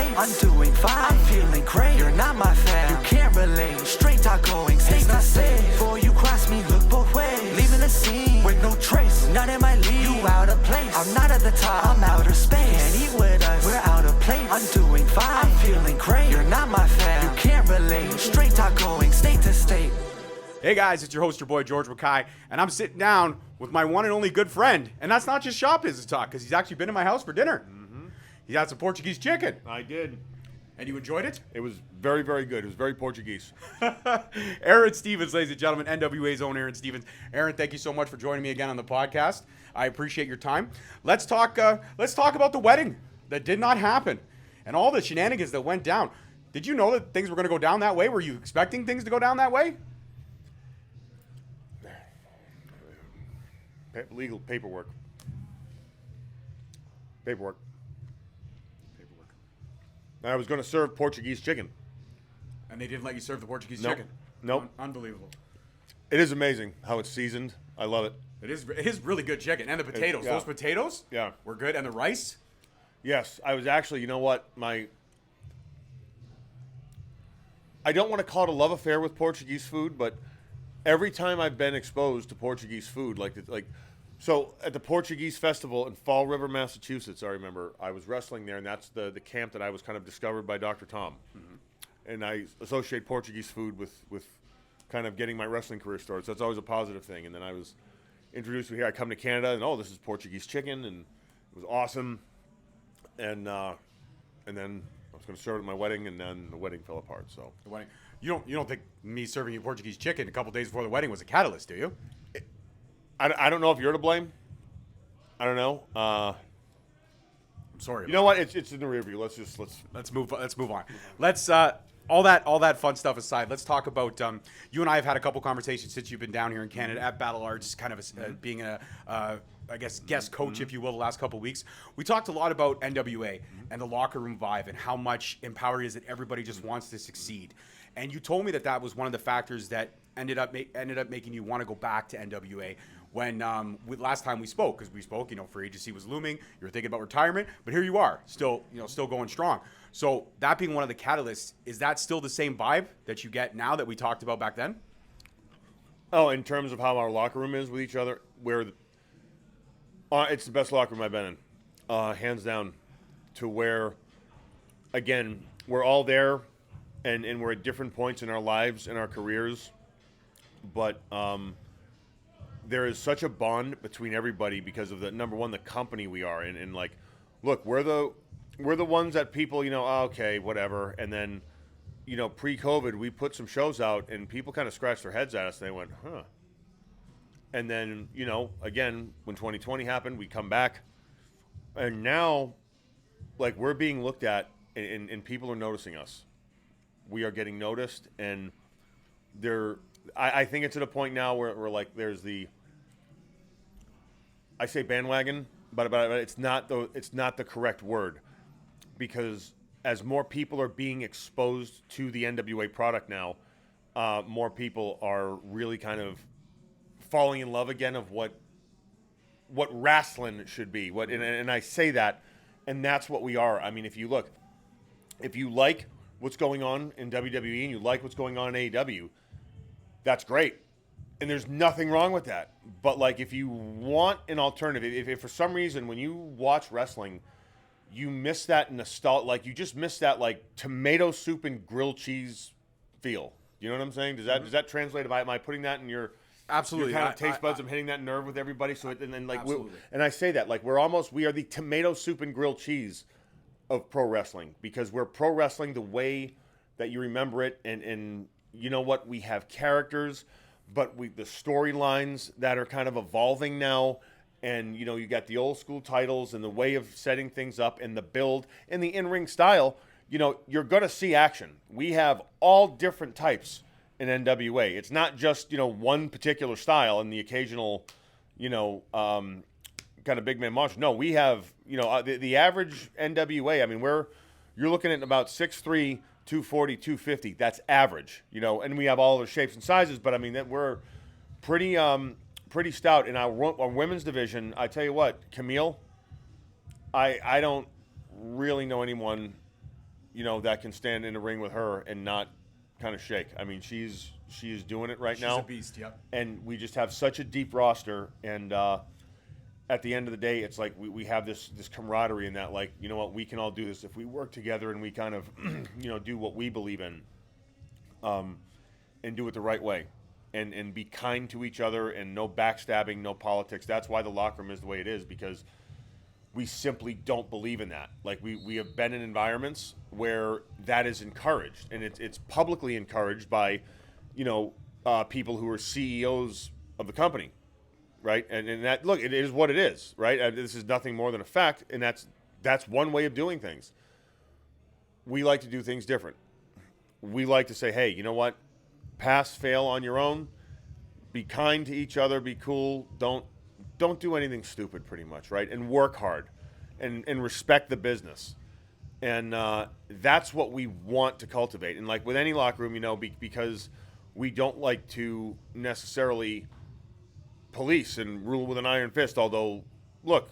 place. I'm doing fine, I'm feeling great. You're not my fan, you can't relate. Straight talk going, stays not safe. Before you cross me, look both ways. Leaving the scene with no trace. None in my league, you out of place. I'm not at the top, I'm outer space. Can't eat with us, we're out of place. I'm doing fine, I'm feeling great. You're not my fan, you can't relate. Straight talk going, state to state. Hey guys, it's your host, your boy George Mackay, and I'm sitting down with my one and only good friend. And that's not just shop business talk, because he's actually been in my house for dinner. Mm-hmm. He had some Portuguese chicken. I did. And you enjoyed it? It was very, very good. It was very Portuguese. Arons Stevens, ladies and gentlemen, NWA's own Arons Stevens. Aaron, thank you so much for joining me again on the podcast. I appreciate your time. Let's talk about the wedding that did not happen and all the shenanigans that went down. Did you know that things were going to go down that way? Were you expecting things to go down that way? Legal paperwork. I was going to serve Portuguese chicken. And they didn't let you serve the Portuguese Nope. chicken? Nope. Unbelievable. It is amazing how it's seasoned. I love it. It is really good chicken. And the potatoes. yeah. Those potatoes were good. And the rice? Yes, I was actually, you know what, I don't want to call it a love affair with Portuguese food, but every time I've been exposed to Portuguese food, so at the Portuguese Festival in Fall River, Massachusetts, I remember I was wrestling there, and that's the camp that I was kind of discovered by Dr. Tom. Mm-hmm. And I associate Portuguese food with kind of getting my wrestling career started, so that's always a positive thing. And then I was introduced to here. I come to Canada, and this is Portuguese chicken, and it was awesome. And then I was going to serve it at my wedding, and then the wedding fell apart. So the wedding. You don't think me serving you Portuguese chicken a couple days before the wedding was a catalyst, do you? I don't know if you're to blame. I don't know. I'm sorry. You know what? It's in the rear view. Let's move on. Let's all that fun stuff aside. Let's talk about you and I have had a couple conversations since you've been down here in Canada at Battle Arts, kind of being a I guess guest coach, if you will, the last couple of weeks. We talked a lot about NWA and the locker room vibe and how much empowered it is that everybody just wants to succeed. And you told me that was one of the factors that ended up making you want to go back to NWA when last time we spoke, because we spoke, free agency was looming. You were thinking about retirement, but here you are, still going strong. So that being one of the catalysts, is that still the same vibe that you get now that we talked about back then? Oh, in terms of how our locker room is with each other, it's the best locker room I've been in, hands down. To where, again, we're all there, and we're at different points in our lives and our careers, but there is such a bond between everybody because of the number one, the company we are in, and look, we're the ones that people, okay, whatever, and then, pre-COVID, we put some shows out, and people kind of scratched their heads at us, and they went, huh. And then, again, when 2020 happened, we come back, and now, we're being looked at, and people are noticing us. We are getting noticed, and I think it's at a point now where there's I say bandwagon, but it's not the correct word, because as more people are being exposed to the NWA product now, more people are really kind of falling in love again of what wrestling should be. And I say that, and that's what we are. I mean, if you like what's going on in WWE and you like what's going on in AEW, that's great. And there's nothing wrong with that. But if you want an alternative, if for some reason when you watch wrestling, you miss that nostalgia, you just miss that tomato soup and grilled cheese feel. You know what I'm saying? Does that translate? Am I putting that in your absolutely your kind of taste buds? I'm hitting that nerve with everybody. So absolutely. And I say that we are the tomato soup and grilled cheese of pro wrestling, because we're pro wrestling the way that you remember it, and you know what, we have characters, but the storylines that are kind of evolving now, and you got the old school titles and the way of setting things up and the build and the in-ring style. You're going to see action. We have all different types in NWA. It's not just one particular style and the occasional kind of big man monster. No, we have the average NWA. I mean, you're looking at about 6'3", 240, 250. That's average, and we have all the shapes and sizes, but I mean that we're pretty stout in our women's division. I tell you what, Camille, I don't really know anyone that can stand in the ring with her and not kind of shake. I mean, she is doing it right now. She's a beast, yep. And we just have such a deep roster, and at the end of the day, it's like we have this camaraderie in that, like, you know what, we can all do this if we work together and we kind of, do what we believe in, and do it the right way, and be kind to each other, and no backstabbing, no politics. That's why the locker room is the way it is, because we simply don't believe in that. Like, we have been in environments where that is encouraged, and it's publicly encouraged by, people who are CEOs of the company. Right, and that, look, it is what it is, right? This is nothing more than a fact, and that's one way of doing things. We like to do things different. We like to say, hey, you know what? Pass, fail on your own. Be kind to each other. Be cool. Don't do anything stupid, pretty much, right? And work hard, and respect the business, and that's what we want to cultivate. And like with any locker room, because we don't like to necessarily police and rule with an iron fist. Although, look,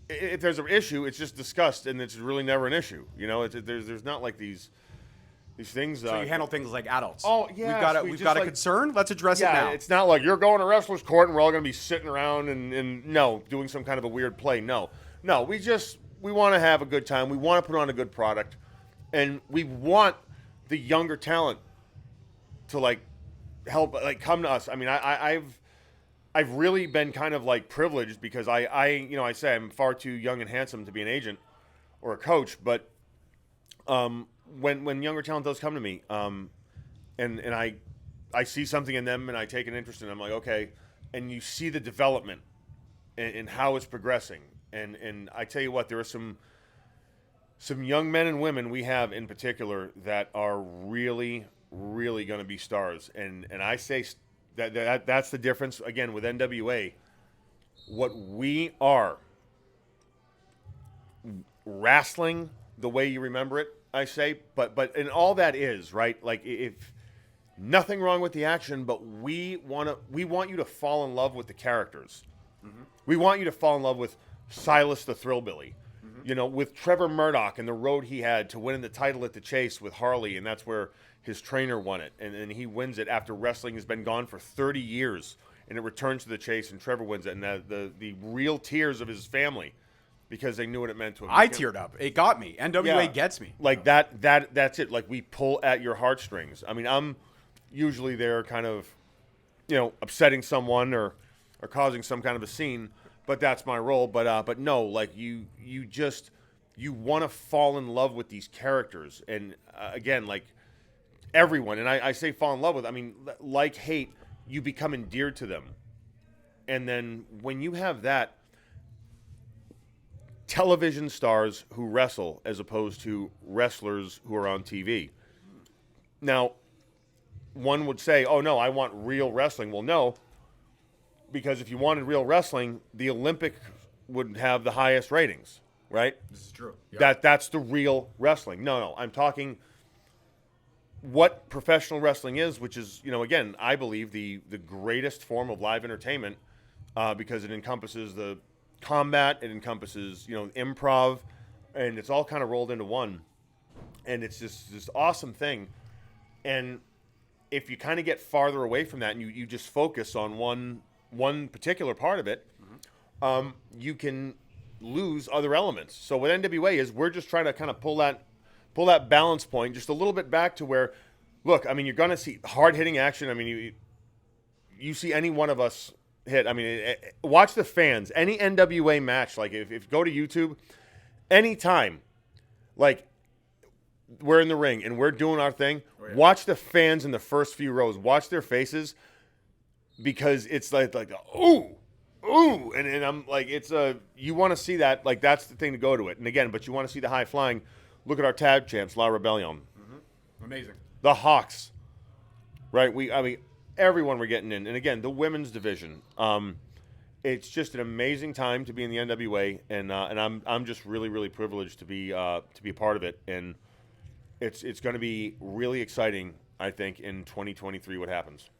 if there's an issue, it's just discussed, and it's really never an issue. There's not like these things. So you handle things like adults. Oh yeah, we've got a concern. Let's address it now. It's not like you're going to wrestler's court and we're all going to be sitting around and doing some kind of a weird play. No, we want to have a good time. We want to put on a good product, and we want the younger talent to help come to us. I mean, I've really been kind of privileged, because I say I'm far too young and handsome to be an agent or a coach, but when younger talent does come to me, and I see something in them and I take an interest in them, I'm like, okay, and you see the development and how it's progressing, and I tell you what, there are some young men and women we have in particular that are really going to be stars, and I say that's the difference again with NWA. What we are, wrestling the way you remember it, I say, but and all that is right. Like, if nothing wrong with the action, but we want you to fall in love with the characters. Mm-hmm. We want you to fall in love with Silas the Thrillbilly. With Trevor Murdoch and the road he had to winning the title at the Chase with Harley, and that's where his trainer won it, and he wins it after wrestling has been gone for 30 years, and it returns to the Chase, and Trevor wins it, and the real tears of his family, because they knew what it meant to him. I teared up. It got me. NWA gets me. Like that's it. Like, we pull at your heartstrings. I mean, I'm usually there kind of, upsetting someone or causing some kind of a scene, but that's my role. But no, like you want to fall in love with these characters, and again, like everyone, and I say fall in love with. I mean, like hate, you become endeared to them, and then when you have that, television stars who wrestle as opposed to wrestlers who are on TV. Now, one would say, "Oh no, I want real wrestling." Well, no. Because if you wanted real wrestling, the Olympic would have the highest ratings, right? This is true. Yep. That's the real wrestling. No, I'm talking what professional wrestling is, which is, again, I believe the greatest form of live entertainment, because it encompasses the combat, it encompasses, improv, and it's all kind of rolled into one. And it's just this awesome thing. And if you kind of get farther away from that and you just focus on one particular part of it, you can lose other elements. So what NWA is, we're just trying to kind of pull that balance point just a little bit back to where, look, I mean, you're going to see hard-hitting action. I mean, you see any one of us hit. I mean, watch the fans. Any NWA match, like if you go to YouTube, anytime, like we're in the ring and we're doing our thing, watch the fans in the first few rows. Watch their faces, because it's like ooh, and I'm like, you want to see that, like that's the thing to go to it. And again, but you want to see the high flying. Look at our tag champs, La Rebellion. Mm-hmm. Amazing. The Hawks, right? Everyone we're getting in, and again, the women's division. It's just an amazing time to be in the NWA, and I'm just really, really privileged to be a part of it, and it's going to be really exciting, I think, in 2023 what happens.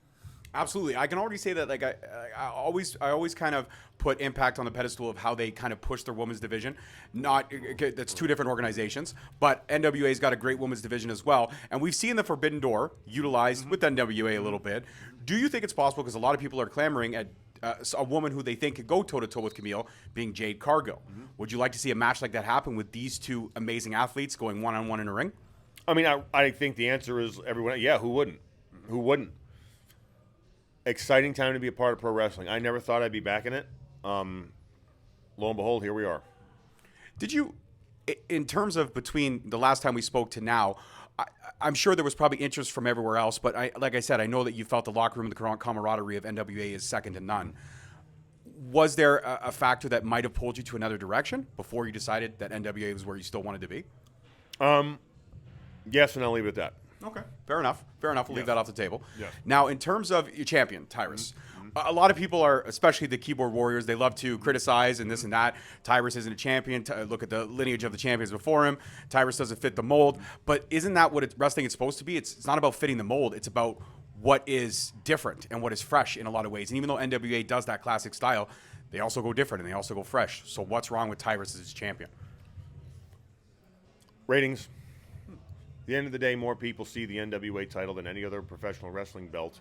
Absolutely. I can already say that, like, I always kind of put Impact on the pedestal of how they kind of push their women's division. Not that's two different organizations, but NWA's got a great women's division as well, and we've seen the Forbidden Door utilized with NWA a little bit. Do you think it's possible? Because a lot of people are clamoring at a woman who they think could go toe to toe with Camille being Jade Cargill. Would you like to see a match like that happen with these two amazing athletes going one-on-one in a ring? I mean, I think the answer is everyone. Yeah, who wouldn't? Who wouldn't? Exciting time to be a part of pro wrestling. I never thought I'd be back in it. Lo and behold, here we are. Did you, in terms of between the last time we spoke to now, I'm sure there was probably interest from everywhere else, but like I said, I know that you felt the locker room, the camaraderie of NWA is second to none. Was there a factor that might have pulled you to another direction before you decided that NWA was where you still wanted to be? Yes, and I'll leave it at that. Okay, fair enough. We'll leave that off the table. Yes. Now, in terms of your champion, Tyrus, a lot of people are, especially the keyboard warriors, they love to criticize and this and that. Tyrus isn't a champion. Look at the lineage of the champions before him. Tyrus doesn't fit the mold. But isn't that what wrestling is supposed to be? It's not about fitting the mold. It's about what is different and what is fresh in a lot of ways. And even though NWA does that classic style, they also go different and they also go fresh. So what's wrong with Tyrus as his champion? Ratings. At the end of the day, more people see the NWA title than any other professional wrestling belt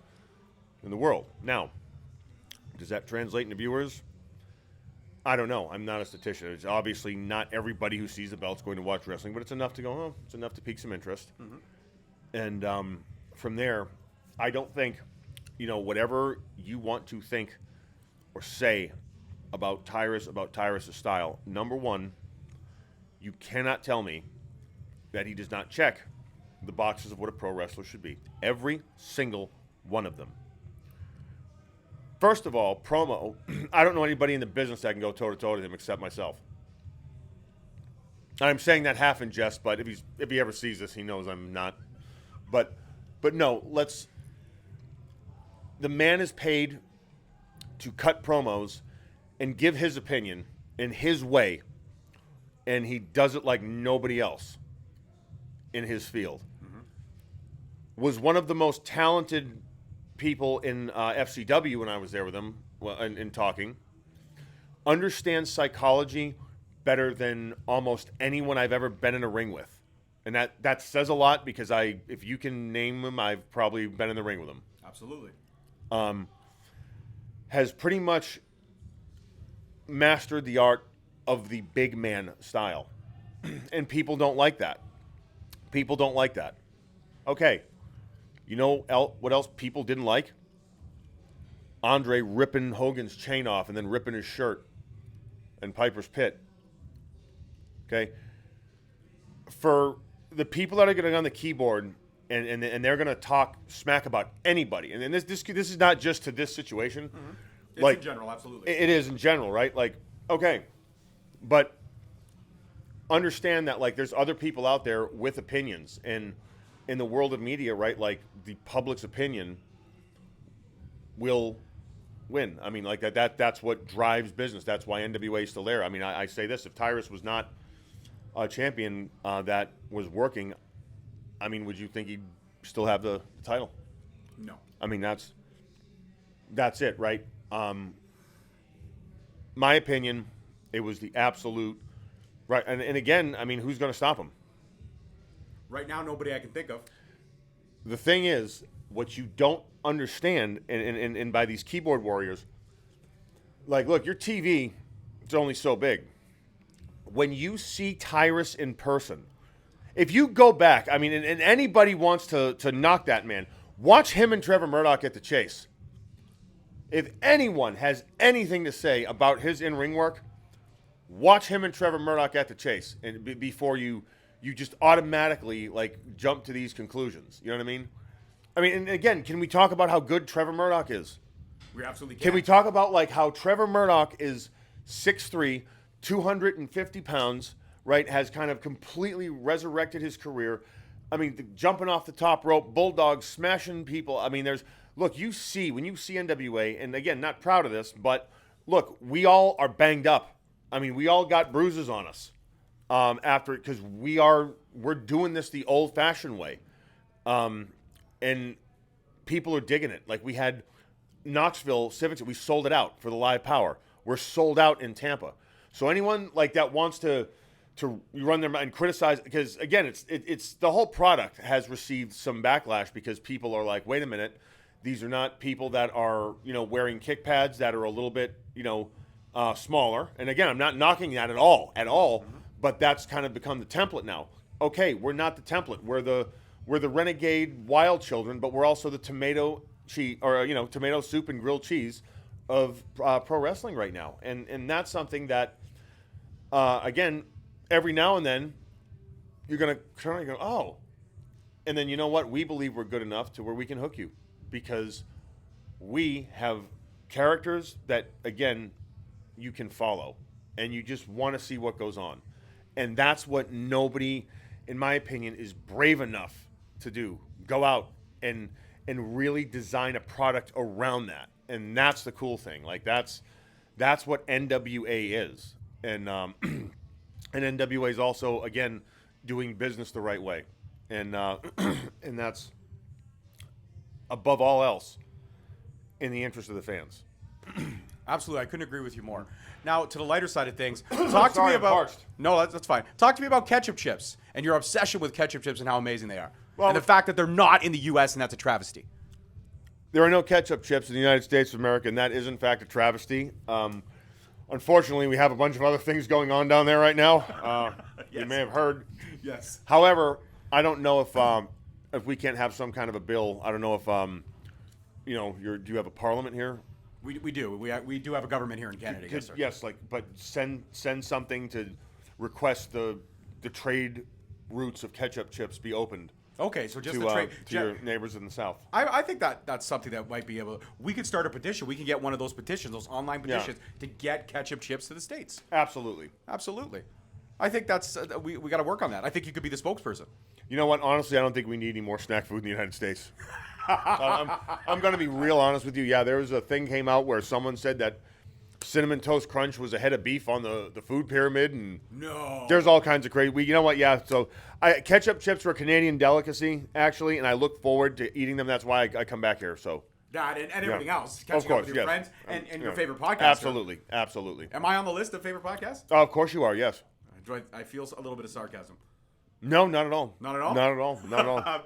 in the world. Now, does that translate into viewers? I don't know. I'm not a statistician. It's obviously not everybody who sees the belt's going to watch wrestling, but it's enough to go, oh, it's enough to pique some interest. And from there, I don't think, whatever you want to think or say about Tyrus' style, number one, you cannot tell me that he does not check the boxes of what a pro wrestler should be. Every single one of them. First of all, promo, I don't know anybody in the business that can go toe-to-toe with him except myself. I'm saying that half in jest, but if he ever sees this, he knows I'm not. But no, the man is paid to cut promos and give his opinion in his way, and he does it like nobody else in his field. Was one of the most talented people in FCW when I was there with him in talking. Understands psychology better than almost anyone I've ever been in a ring with. And that says a lot because if you can name him, I've probably been in the ring with him. Absolutely. Has pretty much mastered the art of the big man style. And people don't like that. Okay. You know what else people didn't like? Andre ripping Hogan's chain off and then ripping his shirt in Piper's Pit. Okay? For the people that are going to on the keyboard and they're going to talk smack about anybody, and this is not just to this situation. It's like, in general, absolutely. It is in general, right? Like, okay. But understand that, like, there's other people out there with opinions, and in the world of media, right, like, the public's opinion will win. I mean, like, that's what drives business. That's why NWA is still there. I mean, I say this. If Tyrus was not a champion that was working, I mean, would you think he'd still have the title? No. I mean, that's it, right? My opinion, it was the absolute right. And again, I mean, who's going to stop him? Right now, nobody I can think of. The thing is, what you don't understand, and by these keyboard warriors, like, look, your TV, it's only so big. When you see Tyrus in person, if you go back, I mean, and anybody wants to knock that man, watch him and Trevor Murdoch at the Chase. If anyone has anything to say about his in-ring work, watch him and Trevor Murdoch at the Chase, and before you just automatically, like, jump to these conclusions. You know what I mean? I mean, and again, can we talk about how good Trevor Murdoch is? We absolutely can. Can we talk about, like, how Trevor Murdoch is 6'3", 250 pounds, right, has kind of completely resurrected his career. I mean, jumping off the top rope, bulldog, smashing people. I mean, when you see NWA, and again, not proud of this, but look, we all are banged up. I mean, we all got bruises on us after, because we're doing this the old-fashioned way. And people are digging it. Like, we had Knoxville Civics, we sold it out for the live power. We're sold out in Tampa. So anyone like that wants to run their and criticize, because again, it's the whole product has received some backlash because people are like, wait a minute, these are not people that are wearing kick pads that are a little bit smaller. And again, I'm not knocking that at all, but that's kind of become the template now. Okay, we're not the template. We're the renegade wild children, but we're also the tomato cheese or tomato soup and grilled cheese of pro wrestling right now. And that's something that again, every now and then you're gonna turn and go, oh, and then you know what? We believe we're good enough to where we can hook you because we have characters that again you can follow and you just want to see what goes on. And that's what nobody, in my opinion, is brave enough to do. Go out and really design a product around that. And that's the cool thing. Like that's what NWA is. And and NWA is also again doing business the right way. And and that's above all else in the interest of the fans. Absolutely, I couldn't agree with you more. Now, to the lighter side of things, talk to me about. Parched. No, that's fine. Talk to me about ketchup chips and your obsession with ketchup chips and how amazing they are, Well, and the fact that they're not in the U.S. and that's a travesty. There are no ketchup chips in the United States of America, and that is in fact a travesty. Unfortunately, we have a bunch of other things going on down there right now. You may have heard. Yes. However, I don't know if we can't have some kind of a bill. I don't know if do you have a parliament here? We do. We do have a government here in Canada. Yes, sir. Yes, but send something to request the trade routes of ketchup chips be opened. Okay, so just to, the trade to your neighbors in the South. I think that's something that might be able. We could start a petition. We can get one of those petitions, those online petitions, to get ketchup chips to the States. Absolutely. I think that's we got to work on that. I think you could be the spokesperson. You know what? Honestly, I don't think we need any more snack food in the United States. I'm going to be real honest with you. Yeah, there was a thing came out where someone said that Cinnamon Toast Crunch was ahead of beef on the food pyramid, and there's all kinds of crazy. You know what? Yeah, so ketchup chips are a Canadian delicacy, actually, and I look forward to eating them. That's why I come back here. So that and everything else. Of Catching course, up with your yes. friends and your favorite podcast. Absolutely. Am I on the list of favorite podcasts? Of course you are. Yes. I feel a little bit of sarcasm. No, not at all. Not at all? Not at all. Not at all.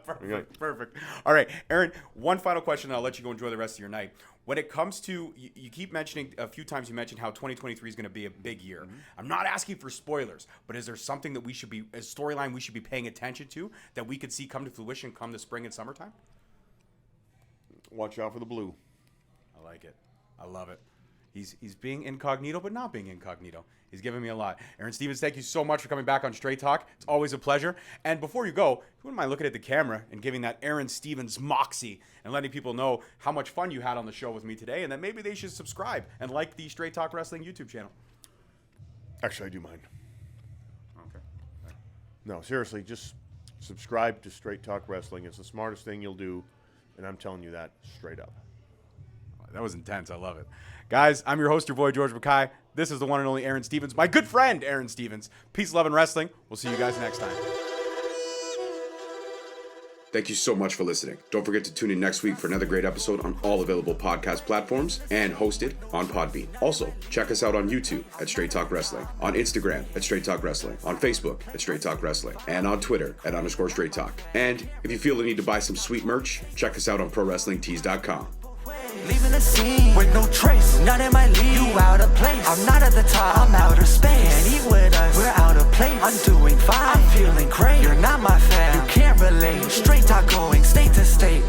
Perfect. All right, Aaron, one final question, and I'll let you go enjoy the rest of your night. When it comes to, you keep mentioning, a few times you mentioned how 2023 is going to be a big year. Mm-hmm. I'm not asking for spoilers, but is there something that we should be, a storyline we should be paying attention to that we could see come to fruition come the spring and summertime? Watch out for the blue. I like it. I love it. He's being incognito, but not being incognito. He's giving me a lot. Aron Stevens, thank you so much for coming back on Straight Talk. It's always a pleasure. And before you go, if you wouldn't mind looking at the camera and giving that Aron Stevens moxie and letting people know how much fun you had on the show with me today and that maybe they should subscribe and like the Straight Talk Wrestling YouTube channel. Actually, I do mind. Okay. No, seriously, just subscribe to Straight Talk Wrestling. It's the smartest thing you'll do, and I'm telling you that straight up. That was intense. I love it. Guys, I'm your host, your boy, George Mackay. This is the one and only Aron Stevens, my good friend, Aron Stevens. Peace, love, and wrestling. We'll see you guys next time. Thank you so much for listening. Don't forget to tune in next week for another great episode on all available podcast platforms and hosted on Podbean. Also, check us out on YouTube at Straight Talk Wrestling, on Instagram at Straight Talk Wrestling, on Facebook at Straight Talk Wrestling, and on Twitter at _Straight Talk. And if you feel the need to buy some sweet merch, check us out on ProWrestlingTees.com. Leaving the scene with no trace, not in my league. You out of place. I'm not at the top, I'm outer space. Can't eat with us, we're out of place. I'm doing fine, I'm feeling great. You're not my fan, you can't relate. Straight talk going state to state.